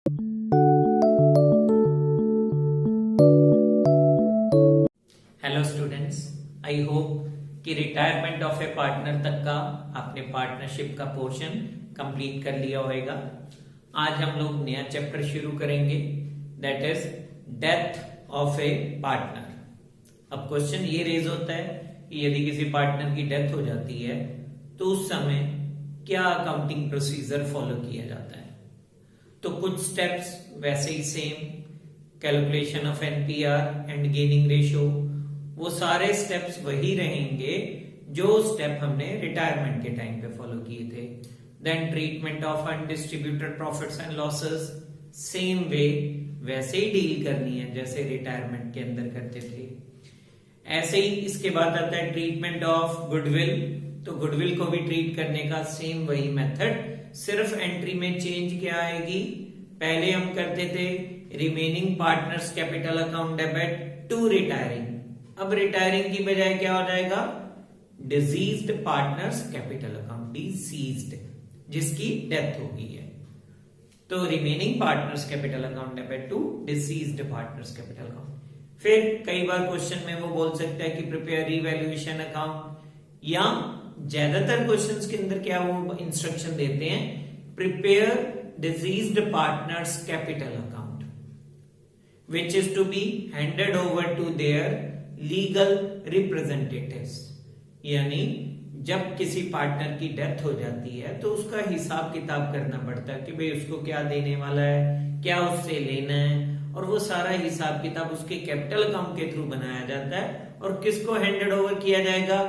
Hello students, I hope कि retirement of a partner तक का आपने पार्टनरशिप का पोर्शन कंप्लीट कर लिया होगा। आज हम लोग नया चैप्टर शुरू करेंगे, that is death of a partner. अब क्वेश्चन ये रेज होता है कि यदि किसी पार्टनर की डेथ हो जाती है तो उस समय क्या अकाउंटिंग प्रोसीजर फॉलो किया जाता है। तो कुछ स्टेप्स वैसे ही same, calculation of NPR and gaining ratio, वो सारे स्टेप्स वही रहेंगे जो स्टेप हमने रिटायरमेंट के टाइम पे फॉलो किए थे। Then treatment of undistributed profits and losses, same way वैसे ही डील करनी है जैसे रिटायरमेंट के अंदर करते थे। ऐसे ही इसके बाद आता है ट्रीटमेंट ऑफ गुडविल, तो गुडविल को भी ट्रीट करने का सेम वही मेथड, सिर्फ एंट्री में चेंज क्या आएगी। पहले हम करते थे remaining partners capital account debit to retiring, अब रिटायरिंग की बजाय क्या हो जाएगा, deceased partners capital account, deceased, जिसकी डेथ हो गई है। तो remaining partners capital account debit to deceased partners capital account. फिर कई बार क्वेश्चन में वो बोल सकता है कि प्रिपेयर रिवैल्यूएशन अकाउंट, या ज्यादातर क्वेश्चंस के अंदर क्या वो इंस्ट्रक्शन देते हैं, prepare deceased partners capital account which is to be handed over to their legal representatives. यानी जब किसी पार्टनर की डेथ हो जाती है तो उसका हिसाब किताब करना पड़ता है कि भाई उसको क्या देने वाला है, क्या उससे लेना है, और वो सारा हिसाब किताब उसके कैपिटल अकाउंट के थ्रू बनाया जाता है। और किसको हैंडेड ओवर किया जाएगा,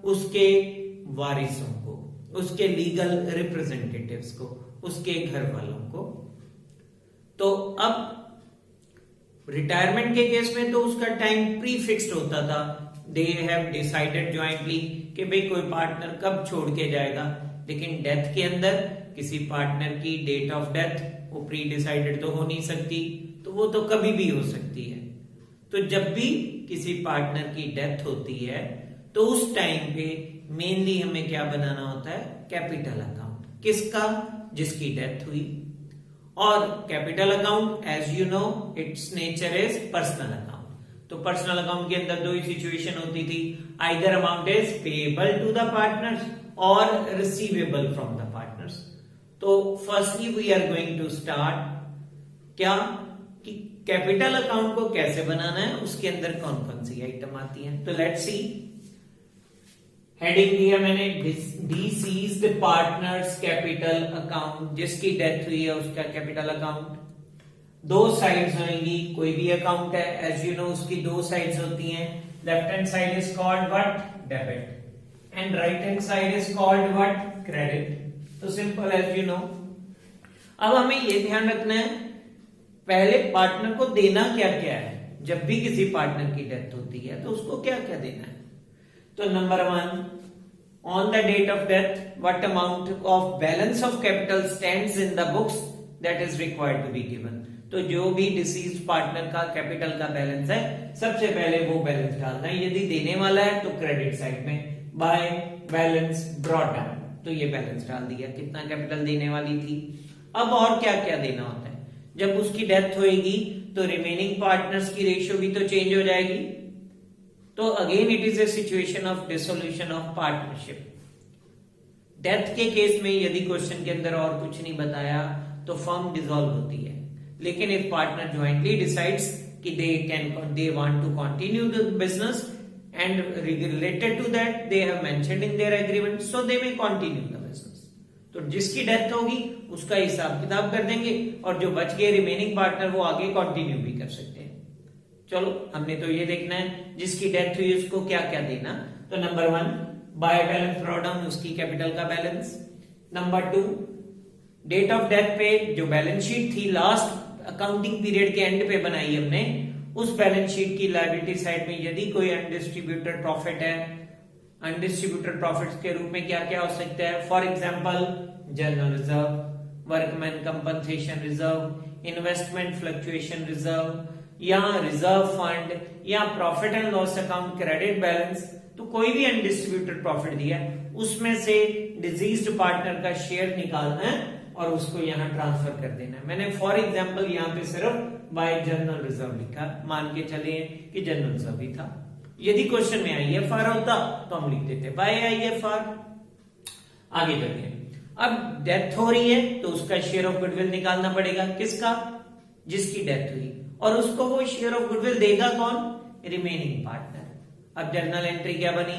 उसके वारिसों को, उसके लीगल रिप्रेजेंटेटिव्स को, उसके घर वालों को। तो अब रिटायरमेंट के केस में तो उसका टाइम प्री फिक्स्ड होता था, दे हैव डिसाइडेड ज्वाइंटली कि भाई कोई पार्टनर कब छोड़ के जाएगा। लेकिन डेथ के अंदर किसी पार्टनर की डेट ऑफ डेथ वो प्री डिसाइडेड तो हो नहीं सकती, तो वो तो कभी भी हो सकती है। तो जब भी किसी पार्टनर की डेथ होती है तो उस टाइम पे मेनली हमें क्या बनाना होता है, कैपिटल अकाउंट, किसका, जिसकी डेथ हुई। और capital account as you know its nature is personal account. तो पर्सनल अकाउंट के अंदर दो ही सिचुएशन होती थी, either amount is payable to the partners और रिसीवेबल फ्रॉम द पार्टनर्स। तो firstly we are going to start क्या कि कैपिटल अकाउंट को कैसे बनाना है, उसके अंदर कौन कौन सी आइटम आती है। तो लेट्स सी, हेडिंग दिया मैंने डिसीज्ड पार्टनर्स कैपिटल अकाउंट, जिसकी डेथ हुई है उसका कैपिटल अकाउंट। दो साइड्स होंगी, कोई भी अकाउंट है एज यू नो उसकी दो साइड्स होती हैं, left hand side is called what, debit, and right hand side is called what, credit. तो सिंपल एज यू नो। अब हमें ये ध्यान रखना है पहले पार्टनर को देना क्या क्या है। जब भी किसी पार्टनर की डेथ होती है तो उसको क्या क्या देना है। तो number 1, on the date of death what amount of balance of capital stands in the books that is required to be given. तो जो भी डिसीज्ड पार्टनर का कैपिटल का बैलेंस है सबसे पहले वो बैलेंस डालना है। यदि देने वाला है तो क्रेडिट साइड में बाय बैलेंस ब्रॉट डाउन, तो ये बैलेंस डाल दिया, कितना कैपिटल देने वाली थी। अब और क्या क्या देना होता है, जब उसकी डेथ होएगी तो रिमेनिंग पार्टनर्स की रेशियो भी तो चेंज हो जाएगी। तो again it is a situation of dissolution of partnership. Death के केस में यदि क्वेश्चन के अंदर और कुछ नहीं बताया तो फर्म डिसॉल्व होती है। लेकिन इफ पार्टनर ज्वाइंटली डिसाइड्स कि they want to continue the business and related to that they have mentioned in their agreement, so they may continue the business. तो जिसकी डेथ होगी उसका हिसाब किताब कर देंगे और जो बच गए रिमेनिंग पार्टनर वो आगे कंटिन्यू भी कर सकते हैं। चलो हमने तो ये देखना है जिसकी डेथ हुई उसको क्या क्या देना। तो number 1, by balance brought down, उसकी कैपिटल का balance. Number 2, date of death पे जो बैलेंस शीट थी लास्ट अकाउंटिंग पीरियड के एंड पे बनाई हमने, उस बैलेंस शीट की लायबिलिटी साइड में यदि कोई अनडिस्ट्रीब्यूटेड प्रॉफिट है, अनडिस्ट्रीब्यूटेड प्रॉफिट के रूप में क्या क्या हो सकता है, for example general reserve, workman compensation reserve, investment fluctuation reserve, या रिजर्व फंड, या profit and loss account credit balance. तो कोई भी अनडिस्ट्रीब्यूटेड प्रॉफिट दिया उसमें से डिजीज्ड पार्टनर का शेयर निकालना है और उसको यहाँ ट्रांसफर कर देना है। मैंने फॉर एग्जाम्पल यहाँ पे सिर्फ बाय जनरल रिजर्व लिखा, मान के चले कि जनरल रिजर्व ही था। यदि क्वेश्चन में IFR होता तो हम लिख देते बाय IFR। आगे चलिए, अब डेथ हो रही है तो उसका शेयर ऑफ गुडविल निकालना पड़ेगा। किसका? जिसकी डेथ हुई, और उसको वो शेयर ऑफ गुडविल देगा कौन? Remaining partner. अब जर्नल एंट्री क्या बनी?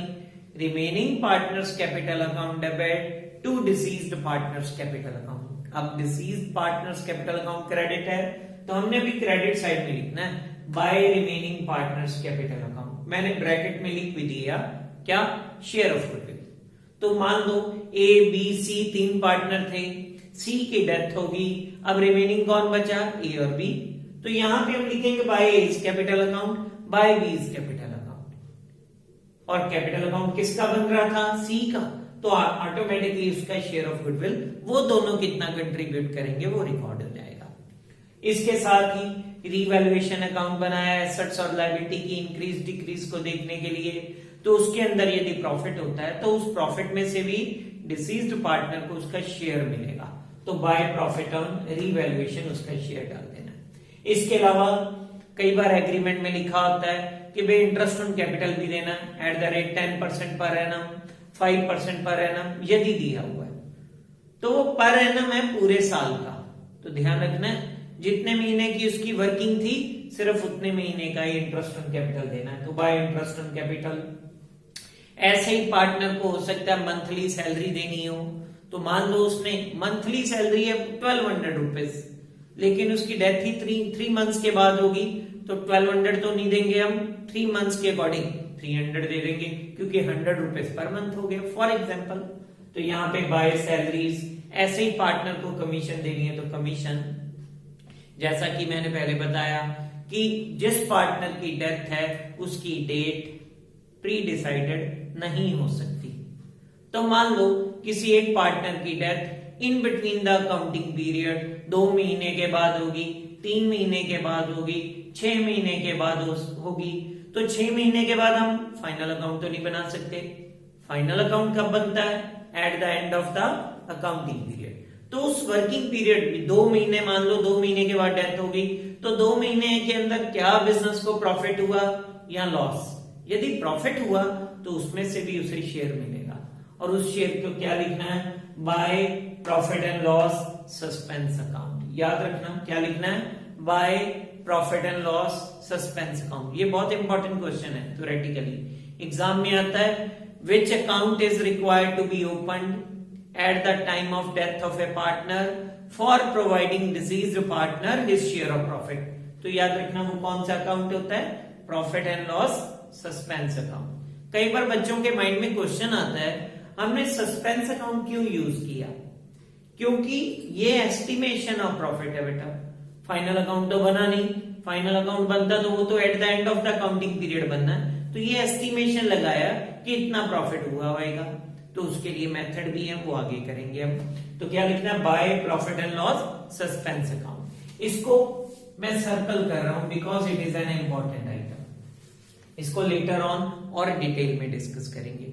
Remaining partners capital account debit to deceased partners capital account. अब deceased partners capital account credit है तो हमने भी क्रेडिट साइड में लिखना है by remaining partners capital account. मैंने ब्रैकेट में लिख भी दिया क्या? Share of goodwill. तो मान लो A, B, C 3 पार्टनर थे, C की डेथ होगी, अब रिमेनिंग कौन बचा? A और B। तो यहां पे हम लिखेंगे by A's capital account, by B's capital account. और कैपिटल अकाउंट किसका बन रहा था? C का। तो ऑटोमेटिकली उसका शेयर ऑफ गुडविल, वो दोनों कितना कंट्रीब्यूट करेंगे वो रिकॉर्ड हो जाएगा। इसके साथ ही रीवैल्यूएशन अकाउंट बनाया एसेट्स और लायबिलिटी की इंक्रीज डिक्रीज को देखने के लिए। तो उसके अंदर यदि प्रॉफिट होता है तो उस प्रॉफिट में से भी डिसीज्ड पार्टनर को उसका शेयर मिलेगा। तो बाय प्रॉफिट ऑन रीवैल्यूएशन उसका शेयर डाल देना। इसके अलावा कई बार एग्रीमेंट में लिखा होता है कि भाई इंटरेस्ट ऑन कैपिटल भी देना at the rate 10% per annum, 5% per annum यदि दिया हुआ है तो वो पर एनम है पूरे साल का। तो ध्यान रखना जितने महीने की उसकी वर्किंग थी सिर्फ उतने महीने का ही इंटरेस्ट ऑन कैपिटल देना है। तो बाय इंटरेस्ट ऑन कैपिटल। ऐसे ही पार्टनर को हो सकता है मंथली सैलरी देनी हो, तो मान लो उसने मंथली सैलरी है 1200 रुपीज, लेकिन उसकी डेथ ही 3 मंथ्स के बाद होगी, तो 1200 तो नहीं देंगे हम, 3 मंथ्स के अकॉर्डिंग 300 दे देंगे, क्योंकि 100 रुपीज पर मंथ हो गया फॉर एग्जाम्पल। तो यहाँ पे बाय सैलरीज। ऐसे ही पार्टनर को कमीशन देनी है तो कमीशन, जैसा कि मैंने पहले बताया कि जिस पार्टनर की डेथ है उसकी डेट प्री डिसाइडेड नहीं हो सकती। तो मान लो किसी एक पार्टनर की death in between the accounting period 2 महीने के बाद होगी, 3 महीने के बाद होगी, 6 महीने के बाद होगी। तो 6 महीने के बाद हम फाइनल अकाउंट तो नहीं बना सकते। फाइनल अकाउंट कब बनता है? At the end of the accounting period. तो उस वर्किंग पीरियड में 2 महीने, मान लो 2 महीने के बाद डेथ होगी, तो 2 महीने के अंदर क्या बिजनेस को प्रॉफिट हुआ या लॉस? यदि प्रॉफिट हुआ तो उसमें से भी उसे शेयर मिलेगा, और उस शेयर को क्या लिखना है? By profit and loss suspense account. याद रखना क्या लिखना है? By profit and loss suspense account. ये बहुत इंपॉर्टेंट क्वेश्चन है, थ्योरेटिकली एग्जाम में आता है। Which account is required to be opened at the time of death of a partner for providing deceased partner his share of profit। तो याद रखना वो कौन सा अकाउंट होता है? Profit and loss suspense account. कई बार बच्चों के माइंड में क्वेश्चन आता है हमने सस्पेंस अकाउंट क्यों यूज किया? क्योंकि ये एस्टिमेशन ऑफ प्रॉफिट है बेटा, फाइनल अकाउंट तो बना नहीं। फाइनल अकाउंट बनता तो वो तो at the end of the accounting period बनना है। तो ये एस्टिमेशन लगाया कि इतना प्रॉफिट हुआ होगा, तो उसके लिए मेथड भी है वो आगे करेंगे हम। तो क्या लिखना है? By profit and loss suspense account. इसको मैं सर्कल कर रहा हूं because it is an important item. इसको लेटर ऑन और डिटेल में डिस्कस करेंगे।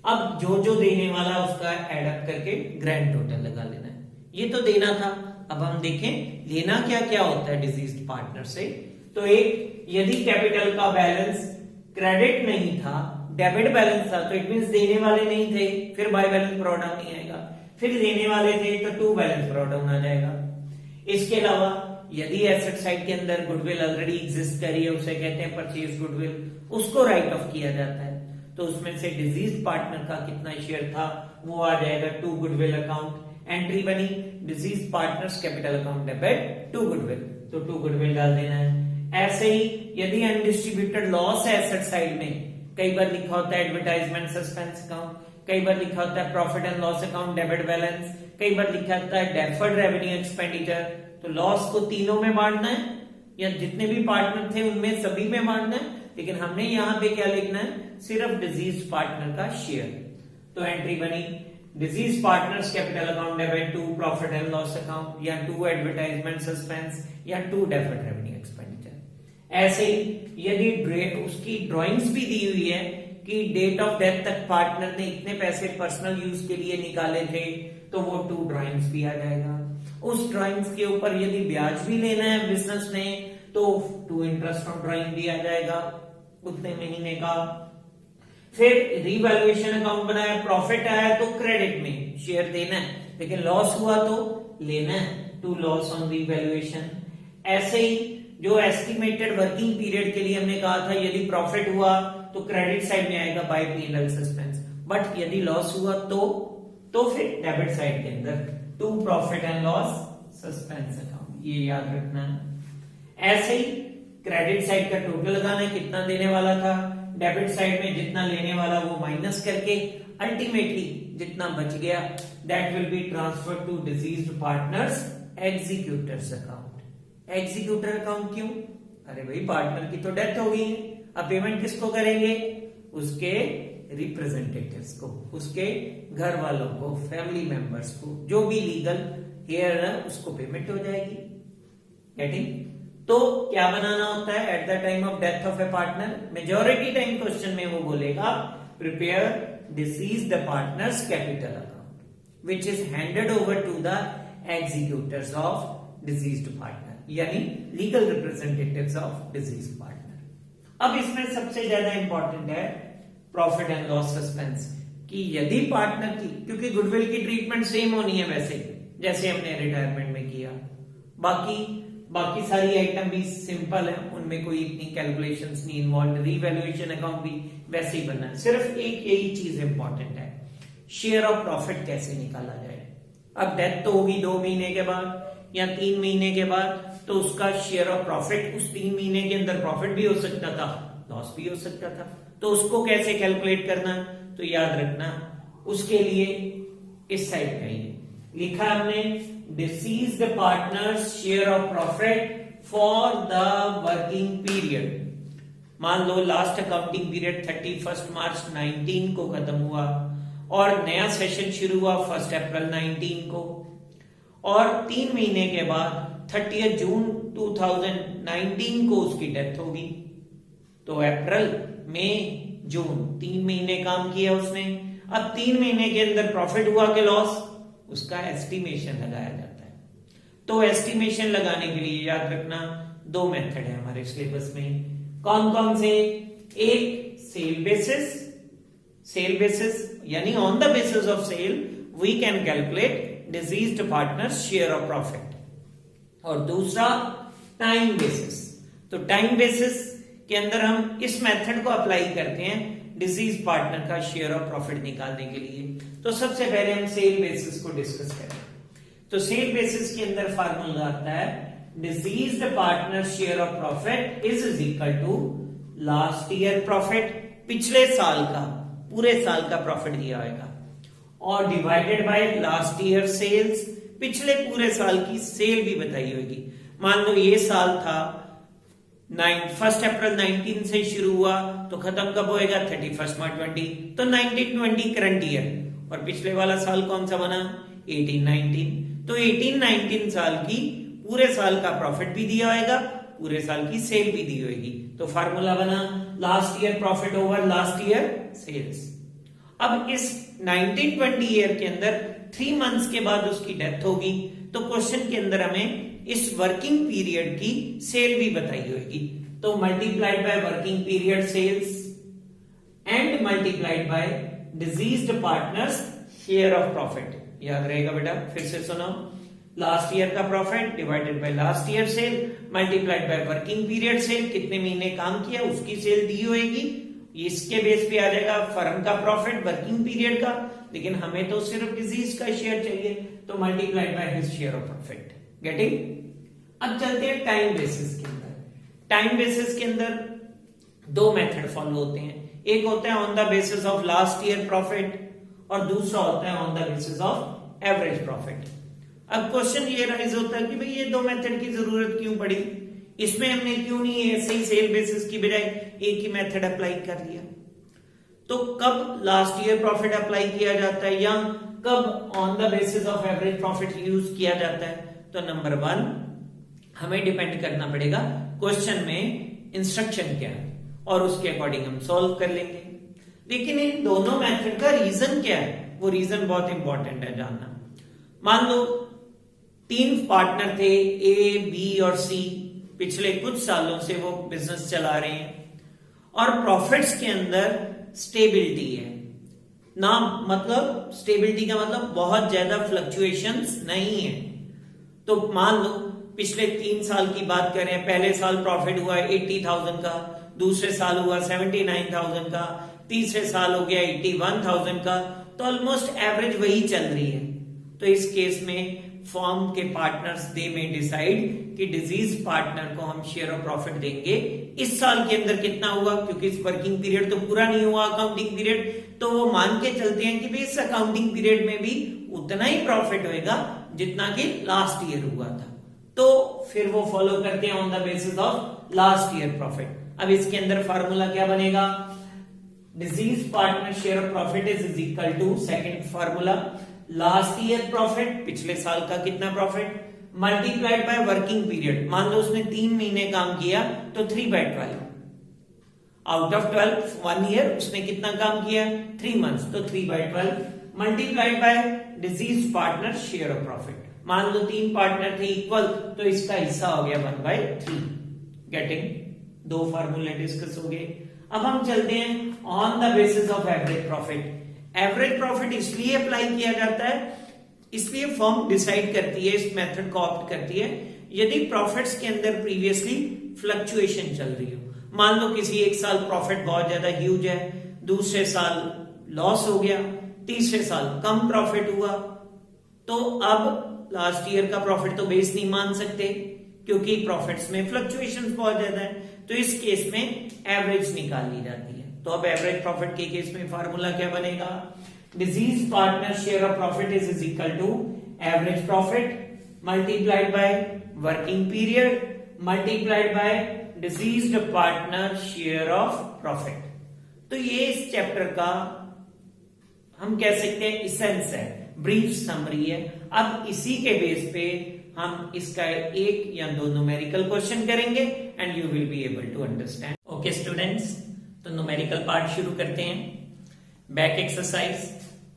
अब जो जो देने वाला उसका एड अप करके ग्रैंड टोटल लगा लेना है। ये तो देना था, अब हम देखें लेना क्या क्या होता है डिसीज्ड पार्टनर से। तो एक, यदि कैपिटल का बैलेंस क्रेडिट नहीं था, डेबिट बैलेंस था, तो इट मींस देने वाले नहीं थे, फिर बाय बैलेंस ब्रॉट डाउन नहीं आएगा। फिर देने वाले थे तो टू बैलेंस ब्रॉट डाउन आ जाएगा। इसके अलावा यदि एसेट साइड के अंदर गुडविल ऑलरेडी एग्जिस्ट करी है, उसे कहते हैं परचेज गुडविल, उसको राइट ऑफ किया जाता है। तो उसमें से डिजीज पार्टनर का कितना शेयर था वो आ जाएगा टू गुडविल अकाउंट। एंट्री बनी deceased partners capital account debit to goodwill, तो टू गुडविल डाल देना है। ऐसे ही यदि अनडिस्ट्रीब्यूटेड लॉस है एसेट साइड में, कई बार लिखा होता है एडवर्टाइजमेंट सस्पेंस अकाउंट, कई बार लिखा होता है profit and loss account debit balance, कई बार लिखा होता है डेफर्ड रेवेन्यू एक्सपेंडिचर। तो लॉस को तीनों में बांटना है या जितने भी पार्टनर थे उनमें सभी में बांटना है, लेकिन हमने यहाँ पे क्या लिखना है? सिर्फ डिजीज पार्टनर का शेयर। तो एंट्री बनी deceased partners capital account debit to profit and loss account, या टू एडवर्टाइजमेंट सस्पेंस, या टू डेफर्ड रेवेन्यू एक्सपेंडिचर। ऐसे ही यदि उसकी ड्राइंग्स भी दी हुई है कि डेट ऑफ डेथ तक पार्टनर ने इतने पैसे पर्सनल यूज के लिए निकाले थे, तो वो टू ड्राइंग्स भी आ जाएगा। उस ड्राइंग्स के ऊपर यदि ब्याज भी लेना है बिजनेस ने तो टू इंटरेस्ट ऑन ड्राइंग दिया जाएगा उतने महीने का। फिर रिवैल्यूएशन अकाउंट बनाया, प्रॉफिट आया तो क्रेडिट में शेयर देना है, लेकिन लॉस हुआ तो लेना है, टू लॉस ऑन रिवैल्यूएशन। ऐसे ही जो एस्टिमेटेड वर्किंग पीरियड के लिए हमने कहा था यदि प्रॉफिट हुआ तो क्रेडिट साइड में आएगा बाय P&L सस्पेंस, बट यदि लॉस हुआ तो फिर डेबिट साइड के अंदर to profit and loss suspense account, ये याद रखना है। ऐसे ही क्रेडिट साइड का टोटल लगाना है कितना देने वाला था, डेबिट साइड में जितना लेने वाला वो माइनस करके अल्टीमेटली जितना बच गया that will be transfer to deceased partners executors account. Executor account क्यों? अरे भाई पार्टनर की तो डेथ हो गई है, अब पेमेंट किसको करेंगे? उसके रिप्रेजेंटेटिव्स को, उसके घर वालों को, फैमिली मेंबर्स को, जो भी लीगल हेयर है उसको पेमेंट हो जाएगी। गेटिंग? तो क्या बनाना होता है at the time of death of a partner? Majority time question में वो बोलेगा prepare deceased partners capital account which is handed over to the executors of deceased partner, यानी legal representatives of deceased partner. अब इसमें सबसे ज्यादा important है profit and loss suspense, कि यदि पार्टनर की, क्योंकि गुडविल की ट्रीटमेंट सेम होनी है वैसे जैसे हमने रिटायरमेंट में किया, बाकी सारी आइटम भी सिंपल है, उनमें कोई इतनी कैलकुलेशंस नहीं इन्वॉल्व, रीवैल्यूएशन अकाउंट भी वैसे ही बनना है। सिर्फ एक यही चीज इंपॉर्टेंट है, शेयर ऑफ प्रॉफिट कैसे निकाला जाए। अब डेथ तो होगी 2 महीने के बाद या 3 महीने के बाद, तो उसका शेयर ऑफ प्रॉफिट उस 3 महीने के अंदर प्रॉफिट भी हो सकता था, लॉस भी हो सकता था, तो उसको कैसे कैलकुलेट करना, तो याद रखना उसके लिए इस साइड का ही लिखा हमने, deceased partners share of profit for the working period. मान लो लास्ट अकाउंटिंग पीरियड 31 मार्च 19 को खत्म हुआ और नया सेशन शुरू हुआ 1 अप्रैल 19 को, और 3 महीने के बाद 30 जून 2019 को उसकी डेथ होगी, तो अप्रैल मई जून 3 महीने काम किया उसने। अब 3 महीने के अंदर प्रॉफिट हुआ कि लॉस, उसका एस्टिमेशन लगाया जाता है। तो एस्टिमेशन लगाने के लिए याद रखना 2 मेथड है हमारे सिलेबस में। कौन कौन से? एक सेल बेसिस यानी on the basis of sale we can calculate deceased partners share of profit, और दूसरा टाइम बेसिस। तो टाइम बेसिस के अंदर हम इस मेथड को अप्लाई करते हैं डिसीज पार्टनर का शेयर ऑफ प्रॉफिट निकालने के लिए। तो सबसे पहले हम सेल बेसिस को डिस्कस करें। तो सेल बेसिस के अंदर फार्मूला आता है deceased partner share of profit is equal to last year profit, पिछले साल का, पूरे साल का प्रॉफिट दिया होगा, और divided by last year sales, पिछले पूरे साल की सेल भी बताई होगी। मान लो ये साल था 1 अप्रैल 19 से शुरू हुआ तो खत्म कब होएगा? 31 मार्च 20, तो 1920 करंट ईयर, और पिछले वाला साल कौन सा बना? 18-19, तो 18-19 साल की पूरे साल का प्रॉफिट भी दिया होगा, पूरे साल की सेल भी दी होगी। तो फार्मूला बना last year profit over last year sales. अब इस 1920 ईयर के अंदर 3 मंथ्स के बाद उसकी डेथ होगी, तो क्वेश्चन के अंदर हमें इस वर्किंग पीरियड की सेल भी बताई होगी, तो multiplied by working period sales and multiplied by deceased partners share of profit. याद रहेगा बेटा, फिर से सुनो, लास्ट ईयर का profit divided by last year sale multiplied by working period sale, कितने महीने काम किया उसकी सेल दी होगी, इसके बेस पे आ जाएगा फर्म का प्रॉफिट वर्किंग पीरियड का, लेकिन हमें तो सिर्फ डिसीज का शेयर चाहिए, तो multiplied by his share of profit. Getting? अब चलते हैं टाइम बेसिस के अंदर। टाइम बेसिस के अंदर 2 मेथड फॉलो होते हैं, एक होता है on the basis of last year profit और दूसरा होता है on the basis of average profit. अब क्वेश्चन ये राइज होता है कि भाई ये 2 मेथड की जरूरत क्यों पड़ी, इसमें हमने क्यों नहीं ऐसे ही सेल बेसिस की बजाय एक ही मेथड अप्लाई कर लिया। तो कब लास्ट ईयर प्रॉफिट अप्लाई किया जाता है या कब on the basis of average profit use किया जाता है? तो नंबर 1 हमें डिपेंड करना पड़ेगा क्वेश्चन में इंस्ट्रक्शन क्या है और उसके अकॉर्डिंग हम सॉल्व कर लेंगे। लेकिन इन दोनों मेथड का रीजन क्या है, वो रीजन बहुत इंपॉर्टेंट है जानना। मान लो 3 पार्टनर थे, ए, बी और सी। पिछले कुछ सालों से वो बिजनेस चला रहे हैं और प्रॉफिट्स के अंदर स्टेबिलिटी है ना, मतलब स्टेबिलिटी का मतलब बहुत ज्यादा फ्लक्चुएशंस नहीं है। तो मान लो पिछले 3 साल की बात करें, पहले साल प्रॉफिट हुआ 80,000 का, दूसरे साल हुआ 79,000 का, तीसरे साल हो गया 81,000 का, तो ऑलमोस्ट एवरेज वही चल रही है। तो इस केस में फर्म के पार्टनर्स दे में डिसाइड कि डिजीज पार्टनर को हम शेयर ऑफ प्रॉफिट देंगे। इस साल के अंदर कितना हुआ, क्योंकि इस वर्किंग पीरियड तो पूरा नहीं हुआ अकाउंटिंग पीरियड, तो वो मान के चलते हैं कि भाई इस अकाउंटिंग पीरियड में भी उतना ही प्रॉफिट होगा जितना कि लास्ट ईयर हुआ था। तो फिर वो फॉलो करते हैं on the basis of last year profit. अब इसके अंदर फार्मूला क्या बनेगा, deceased partner share of profit is equal to, second formula, last year profit, पिछले साल का कितना profit, multiplied by working period. मान लो उसने 3 महीने काम किया तो 3/12, आउट ऑफ 12 1 ईयर उसने कितना काम किया 3 मंथ्स, तो 3/12 multiplied by deceased partner share of profit. मान लो 3 पार्टनर थे इक्वल, तो इसका हिस्सा हो गया 1/3। गेटिंग, 2 फार्मूले डिस्कस हो गए। अब हम चलते हैं on the basis of average profit. Average profit इसलिए अप्लाई किया जाता है, इसलिए फर्म डिसाइड करती है, इस मेथड को ऑप्ट करती है यदि प्रॉफिट्स के अंदर प्रीवियसली फ्लक्चुएशन चल रही हो। मान लो किसी एक साल प्रॉफिट बहुत ज्यादा ह्यूज है, दूसरे साल लॉस हो गया, तीसरे साल कम प्रॉफिट हुआ, तो अब लास्ट ईयर का प्रॉफिट तो बेस नहीं मान सकते क्योंकि प्रॉफिट्स में फ्लक्चुएशंस बहुत ज्यादा है। तो इस केस में एवरेज निकाल ली जाती है। तो अब एवरेज प्रॉफिट के केस में फार्मूला क्या बनेगा, deceased partner share of profit is equal to average profit multiplied by working period multiplied by deceased partner share of profit. तो ये इस चैप्टर का हम कह सकते हैं इसेंस है, ब्रीफ समरी है। अब इसी के बेस पे हम इसका 1 या 2 न्यूमेरिकल क्वेश्चन करेंगे and you will be able to understand. Okay students, तो न्यूमेरिकल पार्ट शुरू करते हैं। Back exercise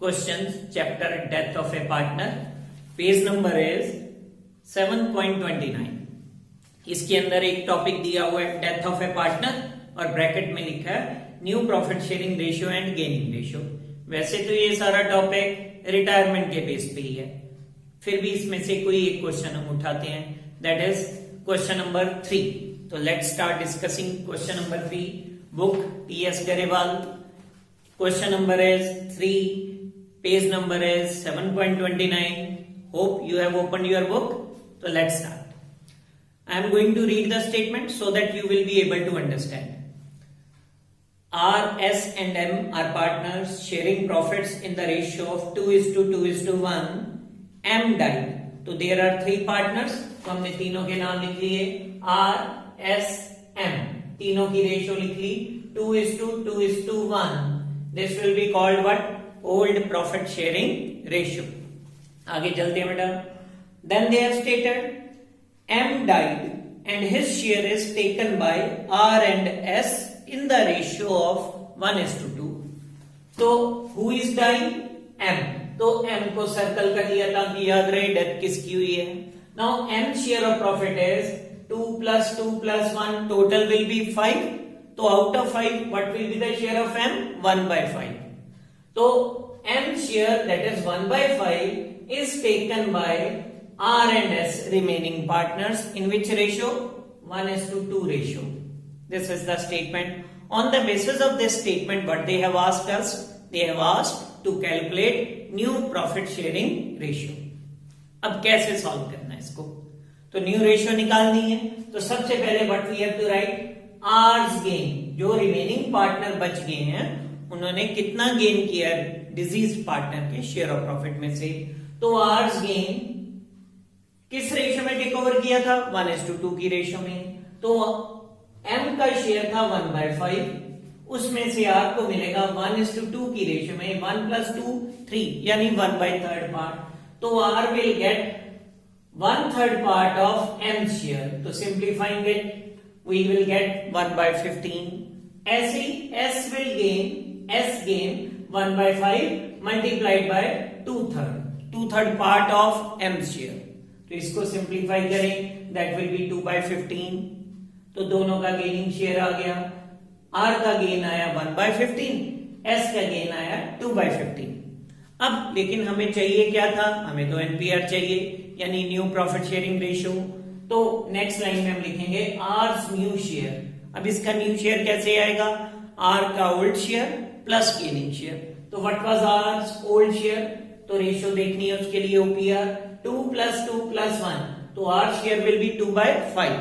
questions chapter death of a partner, page number is 7.29। इसके अंदर एक टॉपिक दिया हुआ है डेथ ऑफ ए पार्टनर और ब्रैकेट में लिखा है new profit sharing ratio and gaining ratio. वैसे तो ये सारा टॉपिक रिटायरमेंट के बेस पे ही है, फिर भी इसमें से कोई एक क्वेश्चन हम उठाते हैं, दैट इज क्वेश्चन नंबर 3। तो let's start discussing question number 3, book T S. Grewal. Question number is 3, page number is 7.29। Hope you have opened your book. तो let's start. I am going to read the statement so that you will be able to understand. R, S and M are partners sharing profits in the ratio of 2:2:1. M died. तो there are 3 partners, तो हमने तीनों के नाम लिख लिए R, S, M, तीनों की रेशियो लिख ली 2:2:1. This will be called what? Old profit sharing ratio. आगे चलते हैं बेटा। Then they have stated M died and his share is taken by R and S in the ratio of 1:2. तो who is dying? M. तो M को circle कर लिया ताकि याद रहे डेथ किसकी हुई है। Now M share of profit is 2 + 2 + 1, total will be 5. तो out of 5 what will be the share of M? 1/5. तो M share that is 1/5 is taken by R and S remaining partners in which ratio? 1:2 ratio. This is the statement. On the basis of this statement, what they have asked us? They have asked to calculate new profit sharing ratio. अब कैसे solve करना है इसको? तो new ratio निकालनी है। तो सबसे पहले what we have to write? R's gain. जो रिमेनिंग पार्टनर बच गए हैं उन्होंने कितना गेन किया डिजीज पार्टनर के शेयर ऑफ प्रॉफिट में से। तो R's gain किस रेशियो में टेक ओवर किया था? 1:2 की रेशियो में। तो M का शेयर था 1/5, उसमें से R को मिलेगा 1:2 की रेशियो में 1 + 2 3 यानी 1/3 पार्ट। तो R will get 1/3 part of M share. तो simplifying it we will get 1/15. ऐसे S will gain 1/5 multiplied by 2/3 part of M share. तो इसको सिंप्लीफाई करें, दैट विल बी 2/15, तो दोनों का गेनिंग शेयर आ गया। आर का गेन आया 1/15, एस का गेन आया 2/15। अब लेकिन हमें चाहिए क्या था, हमें तो एनपीआर चाहिए, यानी न्यू प्रॉफिट शेयरिंग रेशियो। तो नेक्स्ट लाइन में हम लिखेंगे आर्स न्यू शेयर। अब इसका न्यू शेयर कैसे आएगा, आर का old share plus gaining share. तो what was R's old share, तो रेशियो देखनी है उसके लिए ओपीआर 2 + 2 + 1, तो our share will be 2/5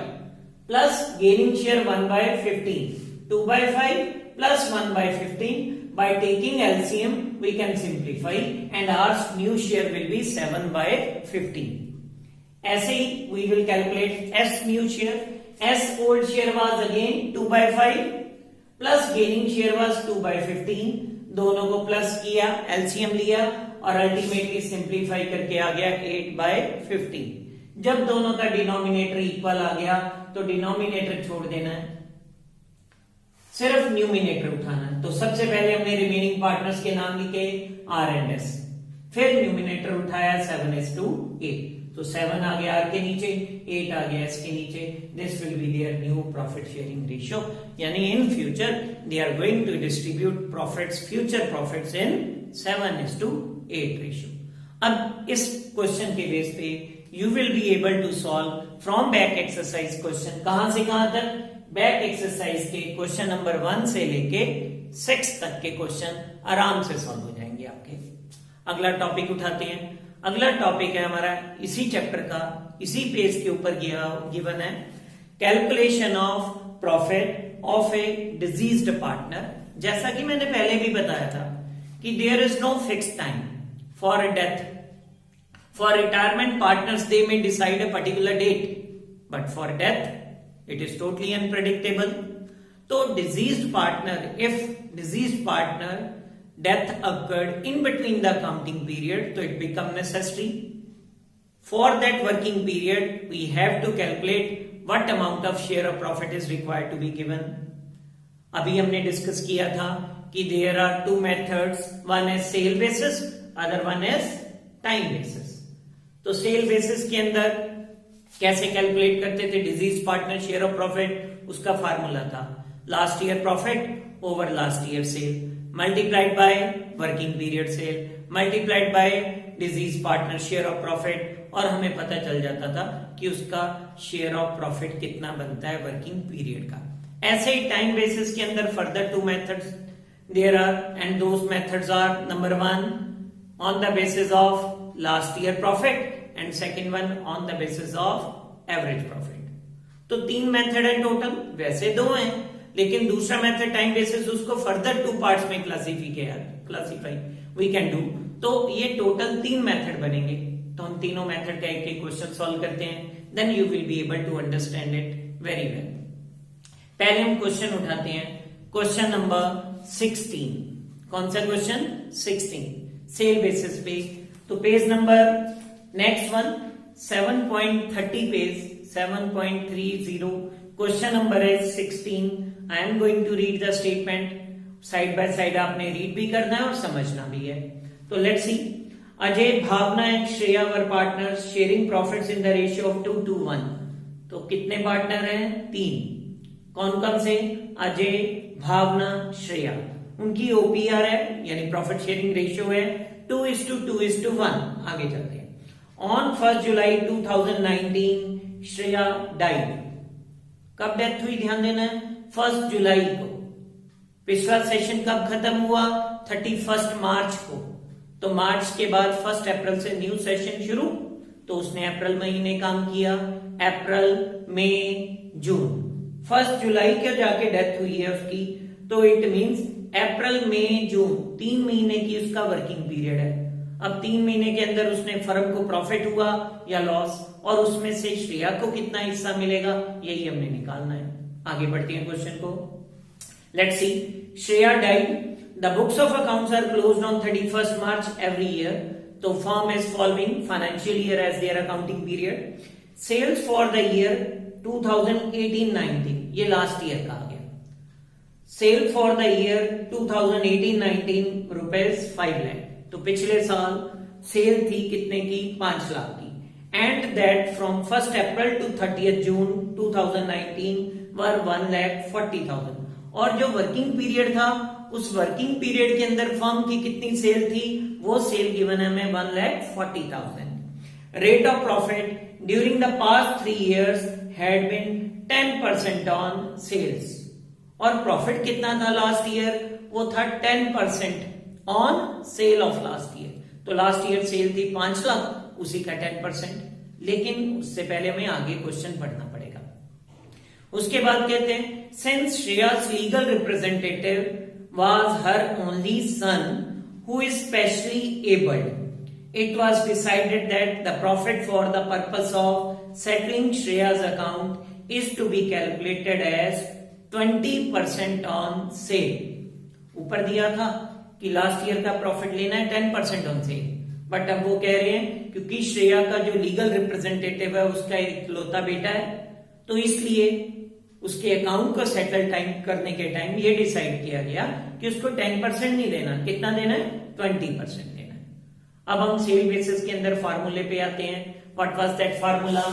plus gaining share 1/15, 2/5 plus 1/15. By taking LCM, we can simplify and our new share will be 7/15. ऐसे ही we will calculate S new share. S old share was again 2/5 plus gaining share was 2/15. दोनों को plus किया, LCM लिया और ultimately simplify करके आ गया 8/15। जब दोनों का डिनोमिनेटर इक्वल आ गया तो डिनोमिनेटर छोड़ देना है, सिर्फ न्यूमिनेटर उठाना है। तो सबसे पहले हमने रिमेनिंग पार्टनर्स के नाम लिखे आर एंड एस, फिर न्यूमिनेटर उठाया 7:8, तो 7 आ गया आर के नीचे, 8 आ गया एस के नीचे। This will be their new profit sharing ratio, यानी in future they are going to distribute profits, future profits in 7:8 ratio. अब इस क्वेश्चन के बेस पे you will be able to solve from back exercise question, कहां से कहां तक, back exercise के क्वेश्चन नंबर 1 से लेके 6 तक के क्वेश्चन आराम से सॉल्व हो जाएंगे आपके। अगला टॉपिक उठाते हैं। अगला टॉपिक है हमारा इसी चैप्टर का, इसी पेज के ऊपर गिवन है, calculation of profit of a deceased partner. जैसा कि मैंने पहले भी बताया था कि there is no fix time for a death, for retirement partners they may decide a particular date, but for death it is totally unpredictable. So deceased partner, if deceased partner death occurred in between the accounting period, so it become necessary for that working period we have to calculate what amount of share of profit is required to be given. अभी हमने discuss किया था कि there are two methods, one is sale basis, other one is time basis. तो sale basis के अंदर कैसे calculate करते थे deceased partner share of profit, उसका फार्मूला था last year profit over last year sale multiplied by working period sale multiplied by deceased partner share of profit, और हमें पता चल जाता था कि उसका शेयर ऑफ प्रॉफिट कितना बनता है वर्किंग पीरियड का। ऐसे ही टाइम बेसिस के अंदर further two methods there are, and those methods are number 1 on the basis of last year profit and second one on the basis of average profit. तो 3 method है total, वैसे 2 हैं, लेकिन दूसरा मेथड टाइम बेसिस उसको further 2 parts में classify we can do. तो ये टोटल 3 मेथड बनेंगे। तो हम तीनों मेथड का एक एक क्वेश्चन सॉल्व करते हैं, then you will be able to understand it very well. पहले हम क्वेश्चन उठाते हैं, क्वेश्चन नंबर 16। कौन सा क्वेश्चन, 16, सेल बेसिस पे। तो page number next one 7.30 page 7.30, question number है 16। I am going to read the statement, side by side आपने रीड भी करना है और समझना भी है। तो let's see, Ajay, Bhavna and Shreya were partners sharing profits in the ratio of 2:1। तो कितने पार्टनर हैं, 3। कौन कौन से, अजय, भावना, श्रेया। उनकी ओपीआर है यानी प्रॉफिट शेयरिंग रेशियो है 2:2:1। आगे चलते हैं। On 1 July 2019 Shreya died. कब डेथ हुई ध्यान देना है, 1 जुलाई को। पिछला सेशन कब खत्म हुआ, 31 मार्च को। तो मार्च के बाद 1 अप्रैल से न्यू सेशन शुरू, तो उसने अप्रैल महीने काम किया, अप्रैल, मई, जून। 1 जुलाई को जाके डेथ हुई है उसकी, तो इट मींस अप्रैल, मई, जून 3 महीने की उसका वर्किंग पीरियड है। अब 3 महीने के अंदर उसने फर्म को प्रॉफिट हुआ या लॉस, और उसमें से श्रेया को कितना हिस्सा मिलेगा, यही हमने निकालना है। आगे बढ़ते हैं क्वेश्चन को। Let's see, Shreya died, the books of accounts are closed on 31 March every year. तो firm is following financial year as their accounting period. Sales for the year 2018-19, ये लास्ट ईयर का आ गया। Sale for the year 2018-19 rupees 5 lakh. तो पिछले साल cell थी कितने की, 5 लाख की। and that from 1st April to 30th June 2019 were 1,40,000। और जो वर्किंग पीरियड था उस वर्किंग पीरियड के अंदर फर्म की कितनी सेल थी, वो सेल गिवन है हमें 1,40,000। Rate of profit during the past 3 years had been 10% on sales. और प्रॉफिट कितना था लास्ट ईयर, वो था 10% on sale of last year. तो लास्ट ईयर सेल थी 5 लाख, उसी का 10%। लेकिन उससे पहले हमें आगे क्वेश्चन पढ़ना पड़ेगा। उसके बाद कहते हैं since Shreya's legal representative was her only son who is specially abled, it was decided that the profit for the purpose of settling Shreya's account is to be calculated as 20% on sale। ऊपर दिया था कि last year का profit लेना है 10% on cell, but अब वो कह रहे हैं क्योंकि श्रेया का जो लीगल रिप्रेजेंटेटिव है उसका इकलौता बेटा है, तो इसलिए उसके अकाउंट को सेटल टाइम करने के टाइम ये डिसाइड किया गया कि उसको 10% नहीं देना, कितना देना है, 20% देना है। अब हम सेल बेसिस के अंदर फार्मूले पे आते हैं। What was that formula?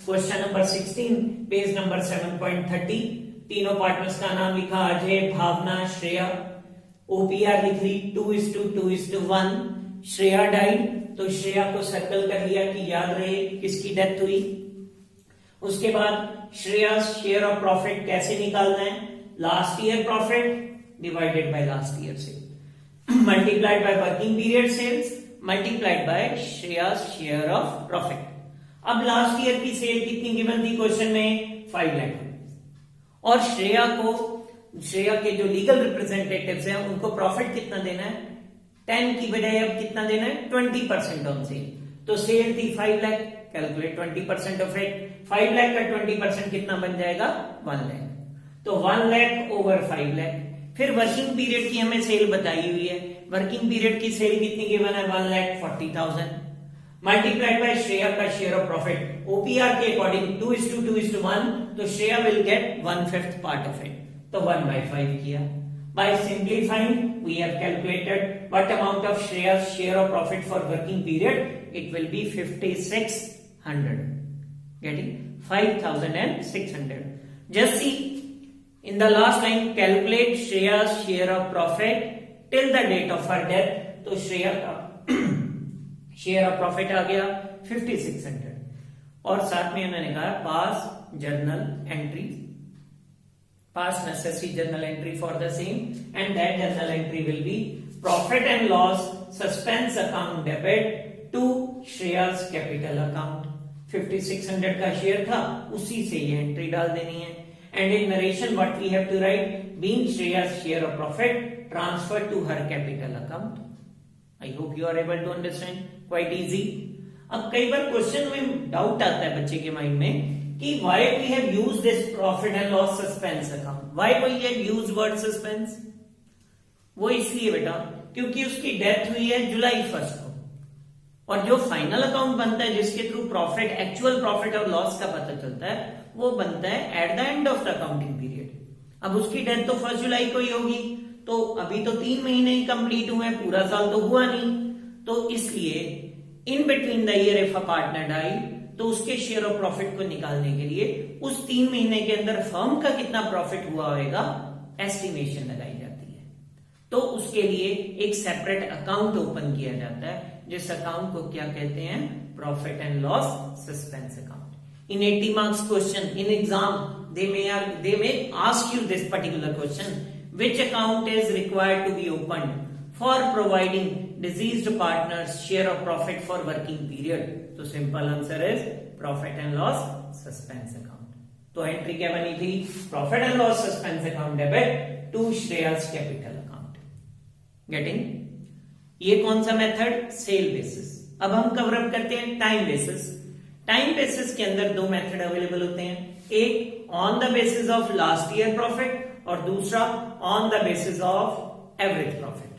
Question number 16 page number 7.30। तीनों पार्टनर्स का नाम लिखा, अजय, भावना, श्रेया। ओपीआर लिख ली 2:2:1। श्रेया डाइड, तो श्रेया को सर्कल कर लिया कि याद रहे किसकी डेथ हुई। उसके बाद श्रेया शेयर ऑफ प्रॉफिट कैसे निकालना है, last year profit divided by last year sale multiplied by working period sales multiplied by Shreya share of profit. अब लास्ट ईयर की सेल कितनी गिवन थी क्वेश्चन में, 5 लाख। और श्रेया के जो लीगल रिप्रेजेंटेटिव्स हैं उनको प्रॉफिट कितना देना है, 10 की बजाय अब कितना देना है, 20% ऑन सेल। तो सेल थी 5 lakh, calculate 20% of it. 5 lakh का 20% कितना बन जाएगा, 1 लाख। तो 1 लाख ओवर 5 लाख। फिर वर्किंग पीरियड की हमें सेल बताई हुई है, वर्किंग पीरियड की सेल कितनी गिवन है, 1,40,000 मल्टीप्लाइड बाय श्रेया का शेयर ऑफ प्रॉफिट। ओपीआर के अकॉर्डिंग 2:2:1, तो Shreya will get 1/5 part of it, तो 1/5 किया। By simplifying, we have calculated what amount of Shreya's share of profit for working period. It will be 5,600. Getting 5,600. Just see in the last line, calculate Shreya's share of profit till the date of her death. तो श्रेया का share of profit आ गया 5,600। और साथ में उन्होंने कहा pass journal entries. Pass necessary journal entry for the same, and that journal entry will be profit and loss suspense account debit to Shreya's capital account। 5,600 का share था, उसी से ये एंट्री डाल देनी है। And in narration what we have to write, being Shreya's share of profit transferred to her capital account। I hope you are able to understand, quite easy। अब कई बार क्वेश्चन में डाउट आता है बच्चे के माइंड में कि why we have used this profit and loss suspense account, why we have used word suspense। वो इसलिए बेटा क्योंकि उसकी डेथ हुई है जुलाई 1 को, और जो फाइनल अकाउंट बनता है जिसके थ्रू प्रॉफिट, एक्चुअल प्रॉफिट और लॉस का पता चलता है, वो बनता है at the end of the accounting period. अब उसकी डेथ तो 1 जुलाई को ही होगी, तो अभी तो 3 महीने ही कंप्लीट हुए, पूरा साल तो हुआ नहीं। तो इसलिए in between the year if a partner die, तो उसके शेयर ऑफ प्रॉफिट को निकालने के लिए उस 3 महीने के अंदर फर्म का कितना प्रॉफिट हुआ होगा एस्टिमेशन लगाई जाती है। तो उसके लिए एक सेपरेट अकाउंट ओपन किया जाता है, जिस अकाउंट को क्या कहते हैं, profit and loss suspense account. In 80 marks question in exam they may ask you this particular question, which account is required to be opened for providing deceased partners share of profit for working period। तो simple answer is profit and loss suspense account. तो entry क्या बनी थी, profit and loss suspense account debit to Shreya's capital account. Getting? ये कौन सा method, cell basis. अब हम कवर अप करते हैं टाइम बेसिस। टाइम बेसिस के अंदर 2 मेथड अवेलेबल होते हैं, एक on the basis of last year profit और दूसरा on the basis of average profit.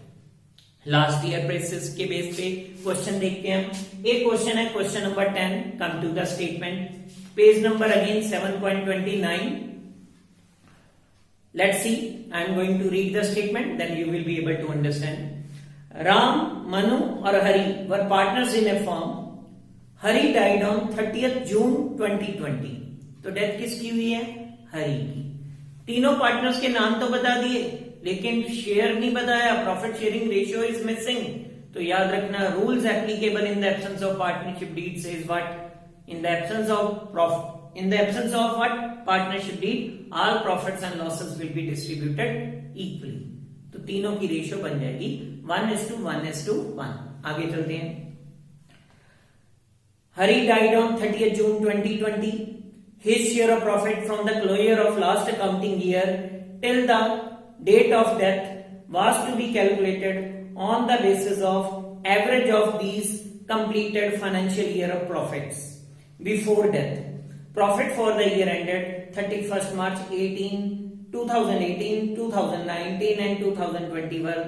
Last year basis के बेस पे क्वेश्चन देखते हैं हम। एक क्वेश्चन है question number 10, come to the statement, page number again 7.29। Let's see, I am going to read the statement, then you will be able to understand. Ram, Manu और Hari were partners in a firm. Hari died on 30th जून 2020। तो death किसकी हुई है? हरी की। तीनों partners के नाम तो बता दिए, लेकिन शेयर नहीं बताया, profit sharing ratio is missing. तो याद रखना, rules applicable in the absence of partnership deed says what? In the absence of what? Partnership deed, all profits and losses will be distributed equally. तो तीनों की ratio बन जाएगी 1:1:1। आगे चलते हैं। हरी died on 30th June 2020. His share of profit from the closure of last accounting year till the date of death was to be calculated on the basis of average of these completed financial year of profits before death. Profit for the year ended 31st March 2018, 2019 and 2021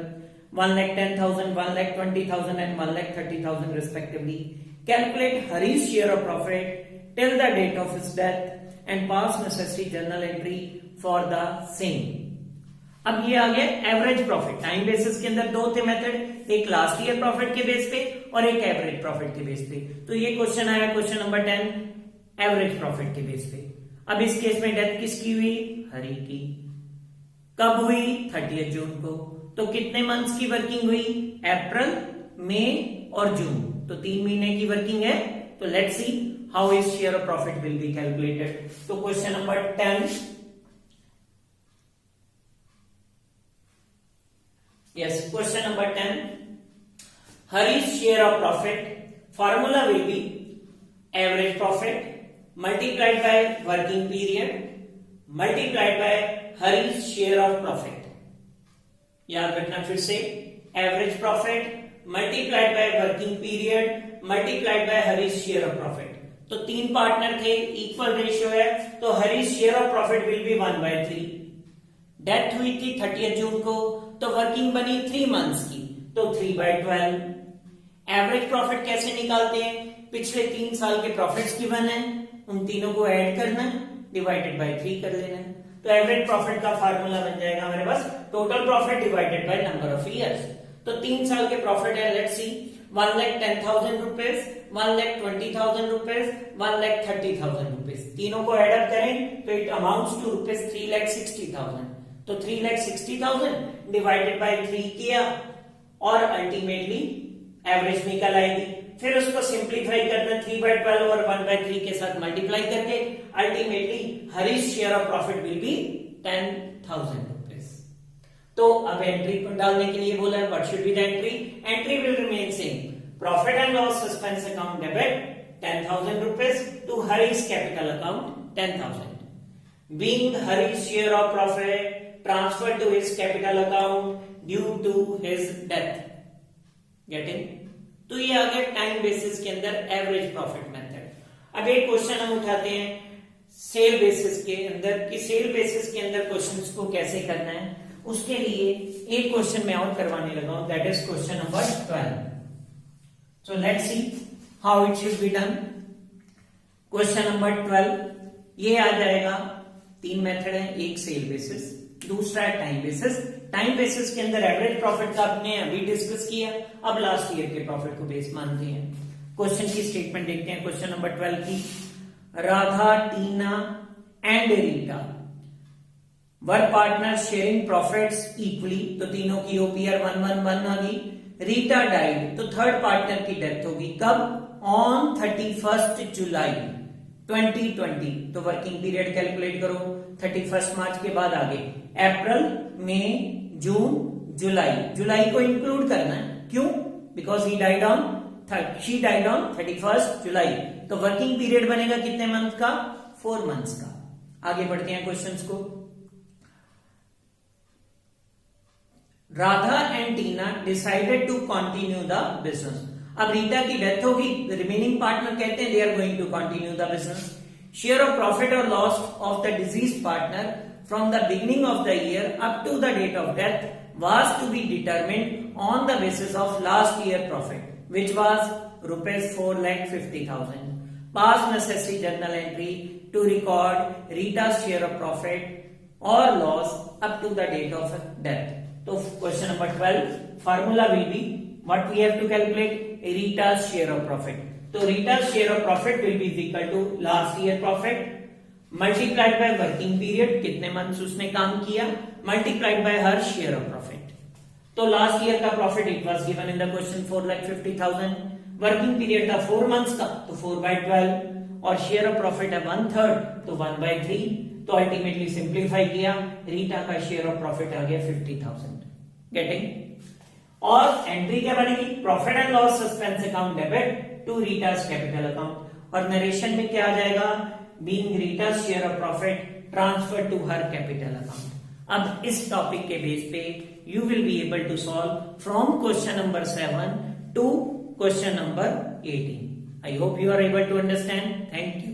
1,10,000, 1,20,000 and 1,30,000 respectively. Calculate Hari's share of profit till the date of his death and pass necessary journal entry for the same. अब ये आ गया average profit. Time basis के अंदर दो थे method, एक last year profit के base पे और एक एवरेज प्रॉफिट के बेस पे। तो ये क्वेश्चन आया, क्वेश्चन नंबर 10, एवरेज प्रॉफिट के बेस पे। अब इस केस में डेथ किसकी हुई? हरी की। कब हुई? 30 जून को। तो कितने मंथ्स की वर्किंग हुई? अप्रैल, मई और जून। तो 3 महीने की वर्किंग है। तो let's see how his share of profit will be calculated. तो question number 10, yes, question number 10, Hari's share of profit formula will be average profit multiplied by working period multiplied by Hari's share of profit। याद रखना फिर से, average profit multiplied by working period multiplied by Hari's share of profit। तो 3 partner थे, equal ratio है, तो Hari's share of profit will be 1/3। Death हुई थी 30 जून को, तो वर्किंग बनी 3 मंथ्स की, तो 3/12। एवरेज प्रॉफिट कैसे निकालते हैं? पिछले 3 साल के प्रॉफिट्स गिवन है, उन तीनों को ऐड करना है, डिवाइडेड बाय 3 कर लेना है। तो एवरेज प्रॉफिट का फार्मूला बन जाएगा हमारे पास total profit divided by number of years. तो 3 साल के प्रॉफिट है, let's see, 1,10,000 rupees, 1,20,000 rupees, 1,30,000 rupees. तीनों को एड अप करें तो इट अमाउंट्स टू रुपीज 3,60,000। तो 3,60,000 डिवाइडेड बाय 3 किया और अल्टीमेटली एवरेज निकल आएगी। फिर उसको सिंप्लीफाई करना 3/12 और 1/3 के साथ मल्टीप्लाई करके ultimately Harish share of profit will be 10,000 rupees. तो अब एंट्री को डालने के लिए बोला है, what should be the entry? Entry will remain same, profit and loss suspense account debit 10,000 rupees to Harish capital account 10,000। Being Hari's share of profit transferred to his capital account due to his death। Getting? तो ये आ गया time basis के अंदर average profit method. अब एक question हम उठाते हैं सेल बेसिस के अंदर, कि सेल बेसिस के अंदर क्वेश्चंस को कैसे करना है। उसके लिए एक क्वेश्चन मैं और करवाने लगा हूं, that is question number 12। So let's see how it should be done. Question number 12 ये आ जाएगा, 3 मेथड है, एक सेल बेसिस, दूसरा है टाइम बेसिस। टाइम बेसिस के अंदर एवरेज प्रॉफिट का आपने अभी डिस्कस किया, अब लास्ट ईयर के प्रॉफिट को बेस मानते हैं। क्वेश्चन की स्टेटमेंट देखते हैं, क्वेश्चन नंबर 12 की। Radha, Tina and Rita were partner sharing profits equally. तो तीनों की ओपीआर 1/1 आ गई। रीटा डाइड, तो थर्ड पार्टनर की डेथ होगी कब? On 31st July 2020। तो वर्किंग पीरियड कैलकुलेट करो, 31 मार्च के बाद आगे अप्रैल, मई, जून, जुलाई। जुलाई को इंक्लूड करना है, क्यों? बिकॉज शी डाइड ऑन 31 जुलाई। तो वर्किंग पीरियड बनेगा कितने मंथ का? 4 मंथ्स का। आगे बढ़ते हैं क्वेश्चंस को। Radha and Tina decided to continue the business. अब रीटा की डेथ होगी, रिमेनिंग पार्टनर कहते हैं they are going to continue the business. Share of profit और loss of the deceased partner from the beginning of the year up to the date of death was to be determined on the basis of last year profit, which was rupees 4,50,000. Pass necessary journal entry to record Rita's share of profit or loss up to the date of death. So question number 12, formula will be what we have to calculate? Rita's share of profit. तो Rita's share of profit will be equal to last year profit multiplied by working period, कितने months उसने काम किया, multiplied by her share of profit. तो last year का profit it was given in the question 4,50,000, working period था 4 months का तो 4/12 और शेयर ऑफ प्रॉफिट है 1/3 तो 1/3। तो अल्टीमेटली सिंप्लीफाई किया, रीटा का शेयर ऑफ प्रॉफिट आ गया 50,000। गेटिंग? और एंट्री क्या बनेगी, profit and loss suspense account debit to Rita's capital account, और नरेशन में क्या आ जाएगा, being Rita's share of profit transfer to her capital account. अब इस टॉपिक के बेस पे you will be able to solve from question number 7 to question number 18. I hope you are able to understand. Thank you.